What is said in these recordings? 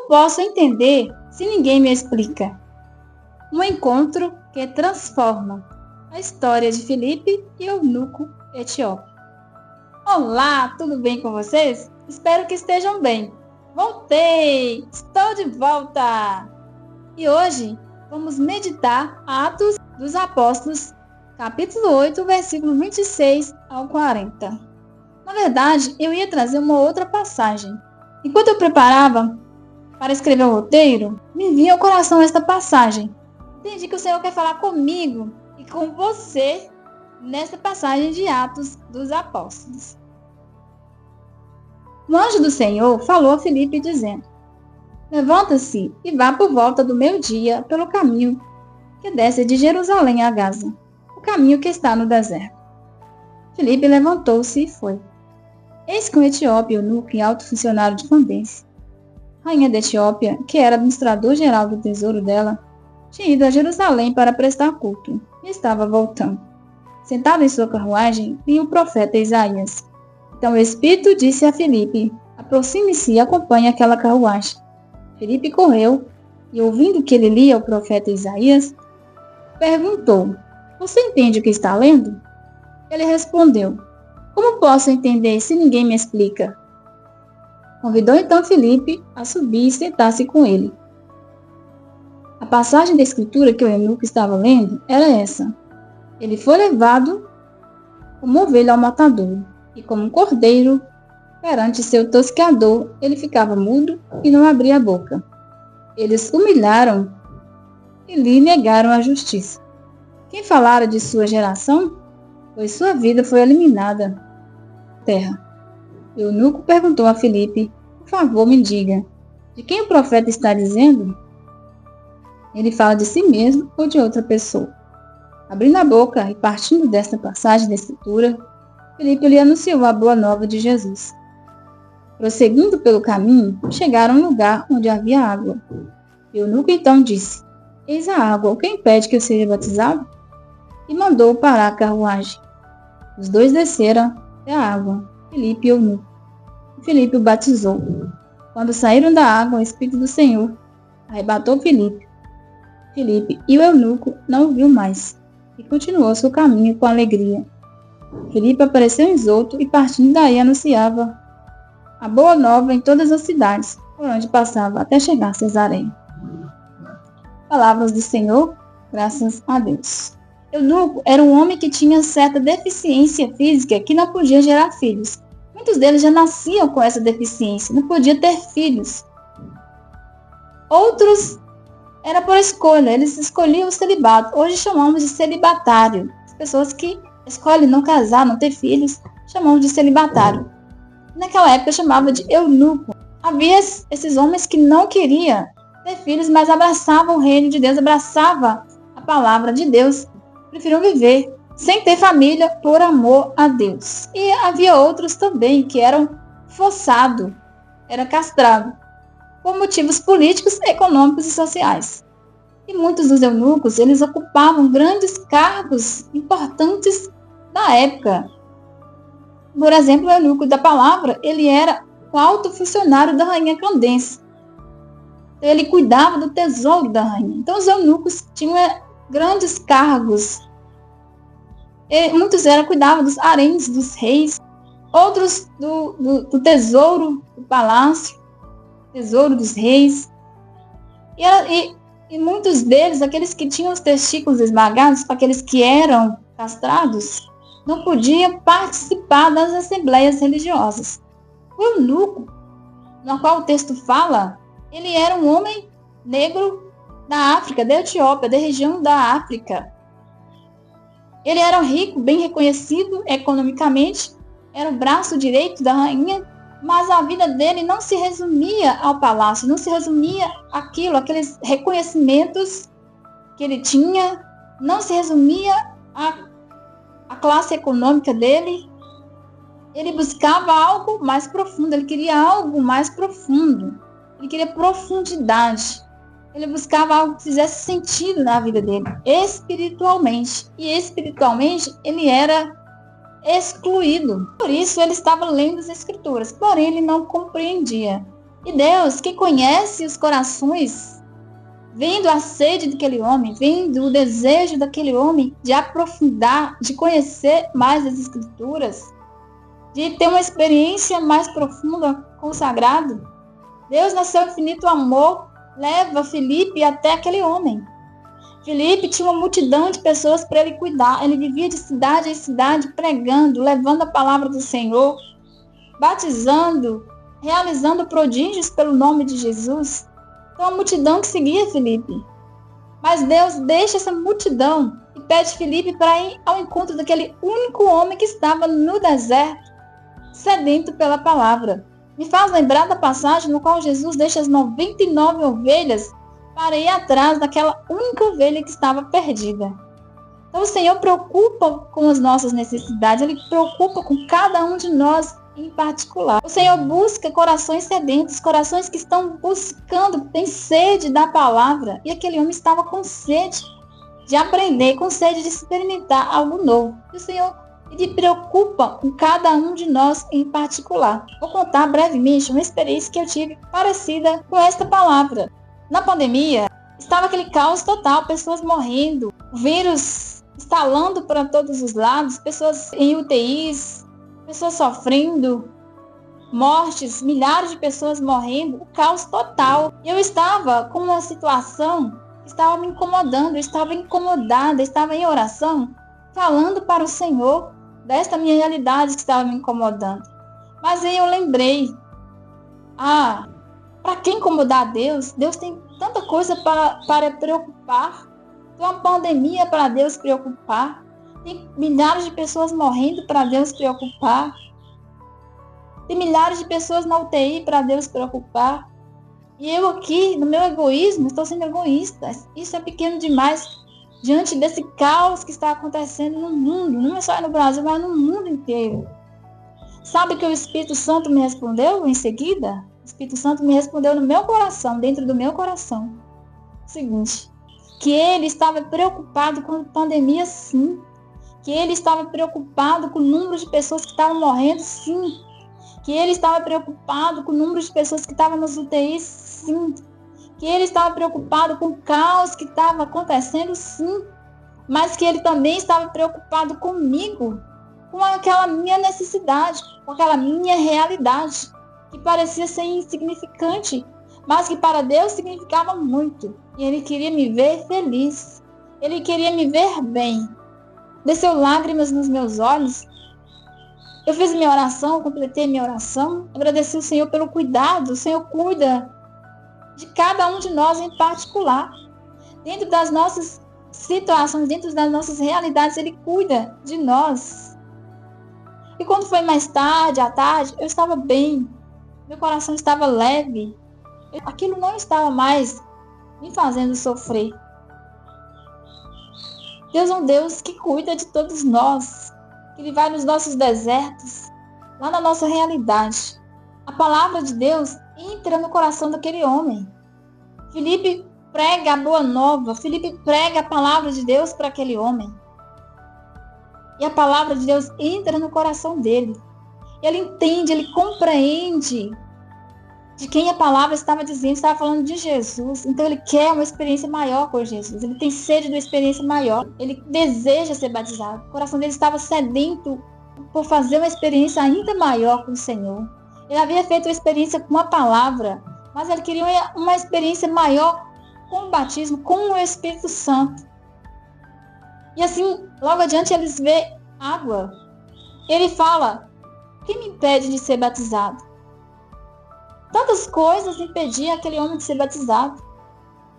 posso entender se ninguém me explica? Um encontro que transforma. A história de Filipe e Eunuco Etíope. Olá, tudo bem com vocês? Espero que estejam bem. Voltei! Estou de volta! E hoje vamos meditar Atos dos Apóstolos, capítulo 8, versículo 26 ao 40. Na verdade, eu ia trazer uma outra passagem. Enquanto eu preparava para escrever o roteiro, me vinha ao coração esta passagem. Entendi que o Senhor quer falar comigo e com você nesta passagem de Atos dos Apóstolos. O anjo do Senhor falou a Filipe dizendo: levanta-se e vá por volta do meio-dia pelo caminho que desce de Jerusalém a Gaza, o caminho que está no deserto. Filipe levantou-se e foi. Eis que um etíope, eunuco e alto funcionário de Candace, rainha da Etiópia, que era administrador-geral do tesouro dela, tinha ido a Jerusalém para prestar culto e estava voltando. Sentado em sua carruagem, vinha o profeta Isaías. Então o Espírito disse a Filipe: aproxime-se e acompanhe aquela carruagem. Filipe correu e, ouvindo que ele lia o profeta Isaías, perguntou: você entende o que está lendo? Ele respondeu: como posso entender se ninguém me explica? Convidou então Filipe a subir e sentar-se com ele. A passagem da escritura que o eunuco estava lendo era essa: ele foi levado como ovelha ao matadouro, e como um cordeiro perante seu tosqueador, ele ficava mudo e não abria a boca. Eles humilharam e lhe negaram a justiça. Quem falara de sua geração? Pois sua vida foi eliminada da terra. O eunuco perguntou a Filipe: por favor, me diga, de quem o profeta está dizendo? Ele fala de si mesmo ou de outra pessoa? Abrindo a boca e partindo desta passagem da escritura, Filipe lhe anunciou a boa nova de Jesus. Prosseguindo pelo caminho, chegaram a um lugar onde havia água. O eunuco então disse: eis a água, quem impede que eu seja batizado? E mandou parar a carruagem. Os dois desceram até a água, Filipe e o eunuco. E Filipe o batizou. Quando saíram da água, o Espírito do Senhor arrebatou Filipe e o eunuco não o viu mais, e continuou seu caminho com alegria. Filipe apareceu em Zoto e, partindo daí, anunciava a boa nova em todas as cidades, por onde passava até chegar a Cesareia. Palavras do Senhor, graças a Deus. Eunuco era um homem que tinha certa deficiência física que não podia gerar filhos. Muitos deles já nasciam com essa deficiência, não podiam ter filhos. Outros era por escolha, eles escolhiam o celibato. Hoje chamamos de celibatário. As pessoas que escolhem não casar, não ter filhos, chamamos de celibatário. Naquela época chamava de eunuco. Havia esses homens que não queriam ter filhos, mas abraçavam o reino de Deus, abraçavam a palavra de Deus, preferiam viver sem ter família por amor a Deus. E havia outros também que eram forçados, eram castrados, por motivos políticos, econômicos e sociais. E muitos dos eunucos, eles ocupavam grandes cargos importantes da época. Por exemplo, o eunuco da palavra, ele era o alto funcionário da rainha Candace. Ele cuidava do tesouro da rainha. Então, os eunucos tinham grandes cargos. Muitos cuidavam dos haréns dos reis, outros do tesouro do palácio, tesouro dos reis. E muitos deles, aqueles que tinham os testículos esmagados, aqueles que eram castrados, não podiam participar das assembleias religiosas. O eunuco, no qual o texto fala, ele era um homem negro da África, da Etiópia, da região da África. Ele era rico, bem reconhecido economicamente, era o braço direito da rainha, mas a vida dele não se resumia ao palácio, não se resumia aqueles reconhecimentos que ele tinha, não se resumia à classe econômica dele. Ele buscava algo mais profundo, ele queria algo mais profundo, ele queria profundidade. Ele buscava algo que fizesse sentido na vida dele, espiritualmente. E espiritualmente ele era excluído. Por isso ele estava lendo as escrituras, porém ele não compreendia. E Deus, que conhece os corações, vendo a sede daquele homem, vendo o desejo daquele homem de aprofundar, de conhecer mais as Escrituras, de ter uma experiência mais profunda com o sagrado, Deus, no seu infinito amor, leva Filipe até aquele homem. Filipe tinha uma multidão de pessoas para ele cuidar. Ele vivia de cidade em cidade pregando, levando a palavra do Senhor, batizando, realizando prodígios pelo nome de Jesus. Então, a multidão que seguia Filipe. Mas Deus deixa essa multidão e pede Filipe para ir ao encontro daquele único homem que estava no deserto, sedento pela palavra. Me faz lembrar da passagem no qual Jesus deixa as 99 ovelhas para ir atrás daquela única ovelha que estava perdida. Então o Senhor preocupa com as nossas necessidades, Ele preocupa com cada um de nós em particular. O Senhor busca corações sedentos, corações que estão buscando, têm sede da palavra. E aquele homem estava com sede de aprender, com sede de experimentar algo novo. E o Senhor Ele preocupa com cada um de nós em particular. Vou contar brevemente uma experiência que eu tive parecida com esta palavra. Na pandemia, estava aquele caos total, pessoas morrendo, o vírus instalando para todos os lados, pessoas em UTIs, pessoas sofrendo, mortes, milhares de pessoas morrendo, o caos total. E eu estava com uma situação que estava me incomodando, eu estava incomodada, estava em oração, falando para o Senhor desta minha realidade que estava me incomodando. Mas aí eu lembrei, para que incomodar a Deus? Deus tem tanta coisa para preocupar. Tem uma pandemia para Deus preocupar. Tem milhares de pessoas morrendo para Deus preocupar. Tem milhares de pessoas na UTI para Deus preocupar. E eu aqui, no meu egoísmo, estou sendo egoísta. Isso é pequeno demais diante desse caos que está acontecendo no mundo. Não é só no Brasil, mas no mundo inteiro. Sabe que o Espírito Santo me respondeu em seguida? O Espírito Santo me respondeu no meu coração, dentro do meu coração. O seguinte, que ele estava preocupado com a pandemia, sim. Que ele estava preocupado com o número de pessoas que estavam morrendo, sim. Que ele estava preocupado com o número de pessoas que estavam nas UTIs, sim. Que ele estava preocupado com o caos que estava acontecendo, sim. Mas que ele também estava preocupado comigo, com aquela minha necessidade, com aquela minha realidade, que parecia ser insignificante, mas que para Deus significava muito. E Ele queria me ver feliz. Ele queria me ver bem. Desceu lágrimas nos meus olhos. Eu fiz minha oração, completei minha oração. Agradeci o Senhor pelo cuidado. O Senhor cuida de cada um de nós em particular. Dentro das nossas situações, dentro das nossas realidades, Ele cuida de nós. E quando foi mais tarde, à tarde, eu estava bem. Meu coração estava leve. Aquilo não estava mais me fazendo sofrer. Deus é um Deus que cuida de todos nós. Ele vai nos nossos desertos, lá na nossa realidade. A palavra de Deus entra no coração daquele homem. Filipe prega a boa nova. Filipe prega a palavra de Deus para aquele homem. E a palavra de Deus entra no coração dele. Ele entende, ele compreende de quem a palavra estava dizendo, estava falando de Jesus. Então ele quer uma experiência maior com Jesus. Ele tem sede de uma experiência maior. Ele deseja ser batizado. O coração dele estava sedento por fazer uma experiência ainda maior com o Senhor. Ele havia feito uma experiência com a palavra, mas ele queria uma experiência maior com o batismo, com o Espírito Santo. E assim, logo adiante, eles vê água. Ele fala, quem me impede de ser batizado? Tantas coisas impediam aquele homem de ser batizado.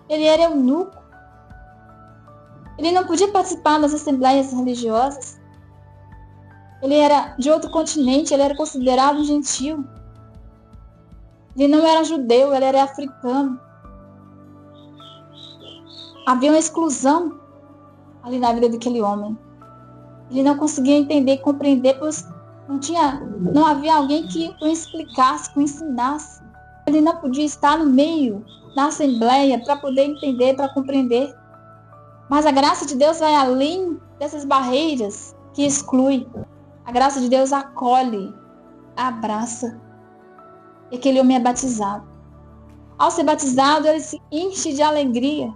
Ele era eunuco. Ele não podia participar das assembleias religiosas. Ele era de outro continente, ele era considerado um gentio. Ele não era judeu, ele era africano. Havia uma exclusão ali na vida daquele homem. Ele não conseguia entender, compreender, pois não havia alguém que o explicasse, que o ensinasse. Ele não podia estar no meio da assembleia para poder entender, para compreender. Mas a graça de Deus vai além dessas barreiras que exclui. A graça de Deus acolhe, abraça. E aquele homem é batizado. Ao ser batizado, ele se enche de alegria.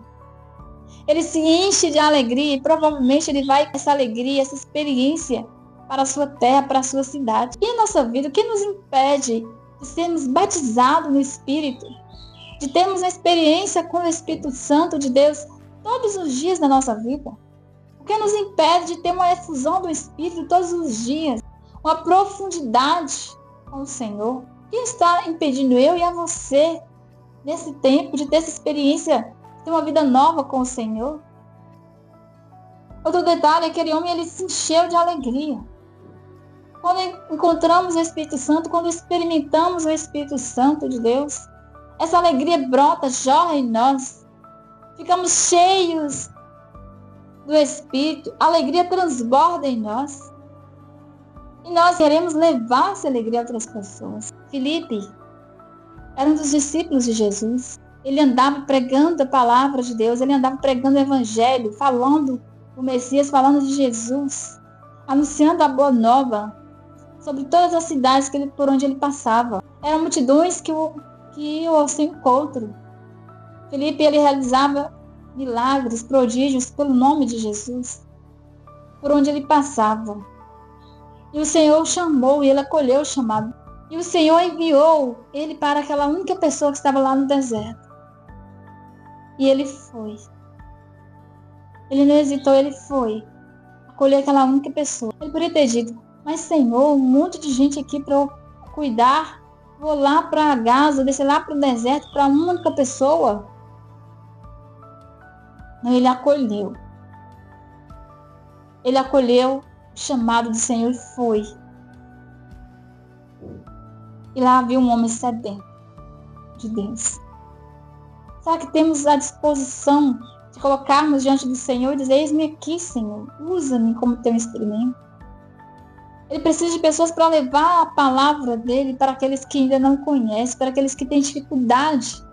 Ele se enche de alegria e provavelmente ele vai com essa alegria, essa experiência para a sua terra, para a sua cidade. E a nossa vida, o que nos impede de sermos batizados no Espírito? De termos uma experiência com o Espírito Santo de Deus todos os dias da nossa vida? O que nos impede de ter uma efusão do Espírito todos os dias? Uma profundidade com o Senhor? O que está impedindo eu e a você, nesse tempo, de ter essa experiência, de ter uma vida nova com o Senhor? Outro detalhe, aquele homem, ele se encheu de alegria. Quando encontramos o Espírito Santo, quando experimentamos o Espírito Santo de Deus, essa alegria brota, jorra em nós. Ficamos cheios do Espírito, a alegria transborda em nós. E nós queremos levar essa alegria a outras pessoas. Filipe era um dos discípulos de Jesus. Ele andava pregando a palavra de Deus, ele andava pregando o Evangelho, falando do Messias, falando de Jesus, anunciando a boa nova sobre todas as cidades por onde ele passava. Eram multidões que iam ao seu encontro. Filipe, ele realizava milagres, prodígios pelo nome de Jesus, por onde ele passava. E o Senhor o chamou e ele acolheu o chamado. E o Senhor enviou ele para aquela única pessoa que estava lá no deserto. E ele foi. Ele não hesitou, ele foi. Acolheu aquela única pessoa. Ele poderia ter dito: mas Senhor, um monte de gente aqui para eu cuidar. Vou lá para Gaza, descer lá para o deserto para uma única pessoa. Não, ele acolheu. Ele acolheu o chamado do Senhor e foi. E lá havia um homem sedento de Deus. Será que temos a disposição de colocarmos diante do Senhor e dizer: eis-me aqui, Senhor, usa-me como teu instrumento? Ele precisa de pessoas para levar a palavra dele para aqueles que ainda não conhecem, para aqueles que têm dificuldade.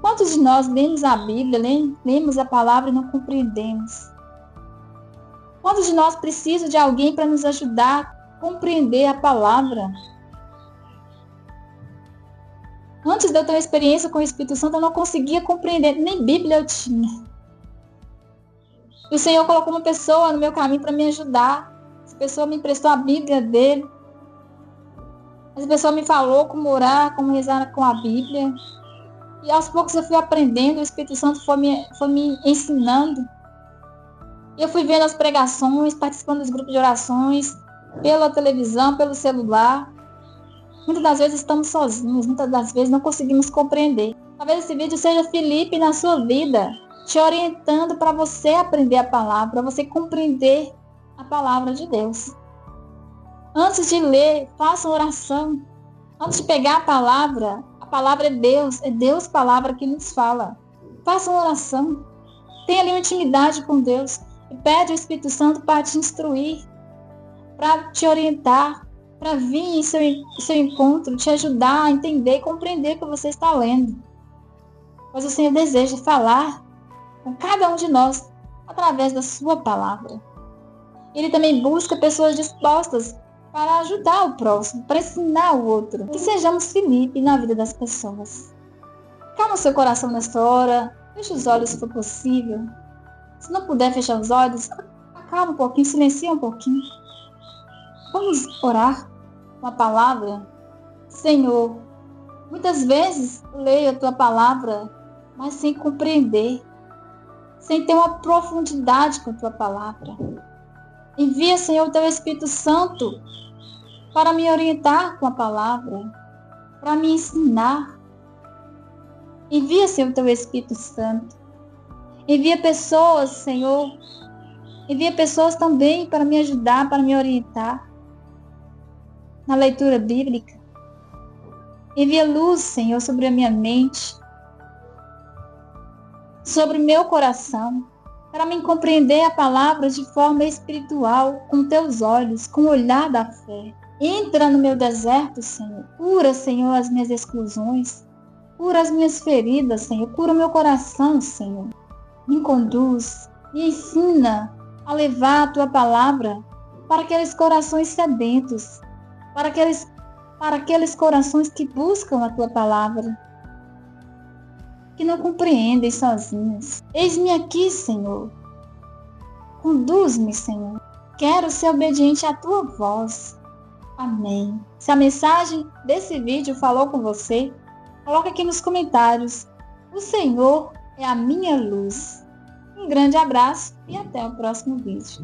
Quantos de nós lemos a Bíblia, lemos a palavra e não compreendemos? Quantos de nós precisam de alguém para nos ajudar a compreender a palavra? Antes de eu ter uma experiência com o Espírito Santo, eu não conseguia compreender, nem Bíblia eu tinha. E o Senhor colocou uma pessoa no meu caminho para me ajudar. Essa pessoa me emprestou a Bíblia dele. Essa pessoa me falou como orar, como rezar com a Bíblia. E aos poucos eu fui aprendendo, o Espírito Santo foi me ensinando. E eu fui vendo as pregações, participando dos grupos de orações, pela televisão, pelo celular. Muitas das vezes estamos sozinhos, muitas das vezes não conseguimos compreender. Talvez esse vídeo seja Filipe na sua vida, te orientando para você aprender a palavra, para você compreender a palavra de Deus. Antes de ler, faça uma oração. Antes de pegar a palavra é Deus palavra que nos fala. Faça uma oração. Tenha ali uma intimidade com Deus e pede ao Espírito Santo para te instruir, para te orientar, para vir em seu encontro, te ajudar a entender e compreender o que você está lendo. Pois o Senhor deseja falar com cada um de nós através da sua palavra. Ele também busca pessoas dispostas para ajudar o próximo, para ensinar o outro. Que sejamos Filipe na vida das pessoas. Calma seu coração nessa hora, feche os olhos se for possível. Se não puder fechar os olhos, acalma um pouquinho, silencia um pouquinho. Vamos orar com a palavra. Senhor, muitas vezes leio a tua palavra, mas sem compreender, sem ter uma profundidade com a tua palavra. Envia, Senhor, o teu Espírito Santo para me orientar com a palavra, para me ensinar. Envia, Senhor, o teu Espírito Santo. Envia pessoas, Senhor. Envia pessoas também para me ajudar, para me orientar na leitura bíblica. Envia luz, Senhor, sobre a minha mente, sobre o meu coração, para me compreender a palavra de forma espiritual, com teus olhos, com o olhar da fé. Entra no meu deserto, Senhor. Cura, Senhor, as minhas exclusões. Cura as minhas feridas, Senhor. Cura o meu coração, Senhor. Me conduz, me ensina a levar a tua palavra para aqueles corações sedentos, para aqueles para aqueles corações que buscam a tua palavra, que não compreendem sozinhos. Eis-me aqui, Senhor. Conduz-me, Senhor. Quero ser obediente à tua voz. Amém. Se a mensagem desse vídeo falou com você, coloca aqui nos comentários. O Senhor é a minha luz. Um grande abraço e até o próximo vídeo.